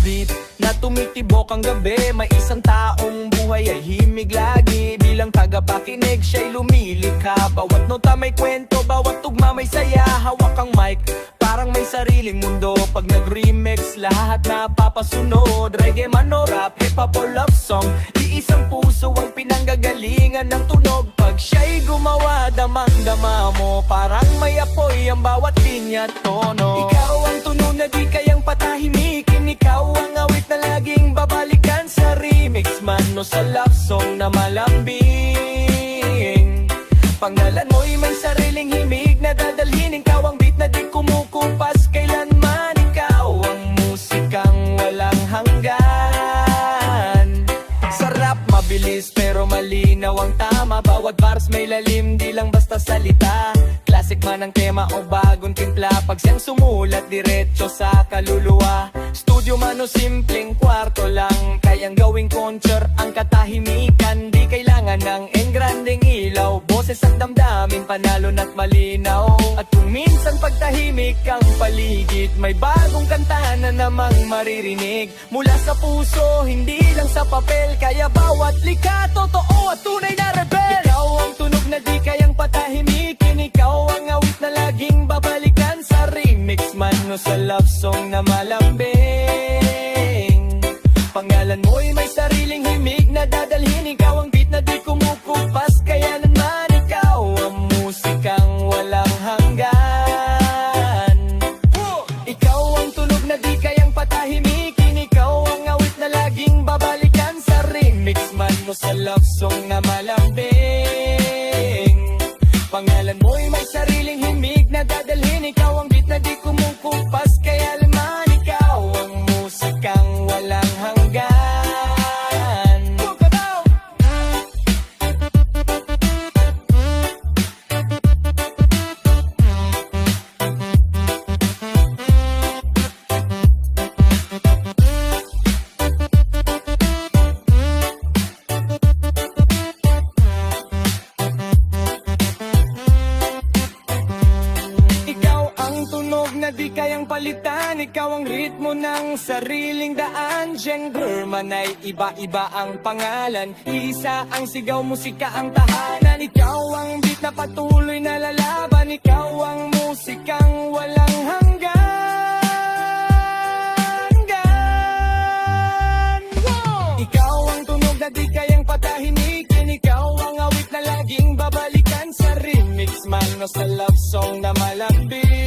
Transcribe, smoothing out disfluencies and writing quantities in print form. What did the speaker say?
beat na tumitibok ang gabi. May isang taong buhay ay himig lagi. Bilang tagapakinig siya'y lumilikha. Bawat nota may kwento, bawat tugma may saya. Hawak ang mic, parang may sariling mundo. Pag nag-remix, lahat napapasunod. Reggae man o rap, hip-hop or love song, di isang puso ang pinanggagalingan ng tunog. Pag siya'y gumawa, damang-dama mo. Parang may apoy ang bawat linya at tono. Ikaw ang tunog na di kayang patahimikin. Ikaw ang awit na laging babalikan sa remix man o sa love song na malambing. Pangalan mo'y may sariling himig na dadalhin. Ikaw ang beat na di kumukupas kailanman. Ikaw ang musikang walang hanggan. Sa rap mabilis pero malinaw ang tama. Bawat bars may lalim, di lang basta salita. Classic man ang tema o bagong timpla. Pag siyang sumulat, diretso sa kaluluwa. Studio man o simpleng kwarto lang, kayang gawing concert ang katahimikan. Di kailangan ng engrandeng ilaw, boses at damdamin, panalo na't malinaw. At kung minsan pagtahimik ang paligid, may bagong kanta na namang maririnig. Mula sa puso, hindi lang sa papel, kaya bawat likha, totoo at tunay na rebel. Ikaw ang tunog na di kayang patahimikin. Ikaw ang awit na laging babalikan sa remix man o sa love song na malambing. Pangalan mo'y may sariling himig na dadalhin. Ikaw ang beat na di kumukupas, kaya naman ikaw ang musikang walang hanggan. Ikaw ang tunog na di kayang patahimikin. Ikaw ang awit na laging babalikan sa remix man o sa love song na malambing. Pangalan mo'y may sariling himig na dadalhin. Ikaw ang beat na di kumukupas, kaya naman ikaw ang musikang walang hanggan. Na di kayang palitan, ikaw ang ritmo ng sariling daan. Genre man ay iba-iba ang pangalan, isa ang sigaw, musika ang tahanan. Ikaw ang beat na patuloy na lalaban. Ikaw ang musikang walang hanggan. Ikaw ang tunog na di kayang patahimikin. Ikaw ang awit na laging babalikan sa remix man o sa love song na malambing.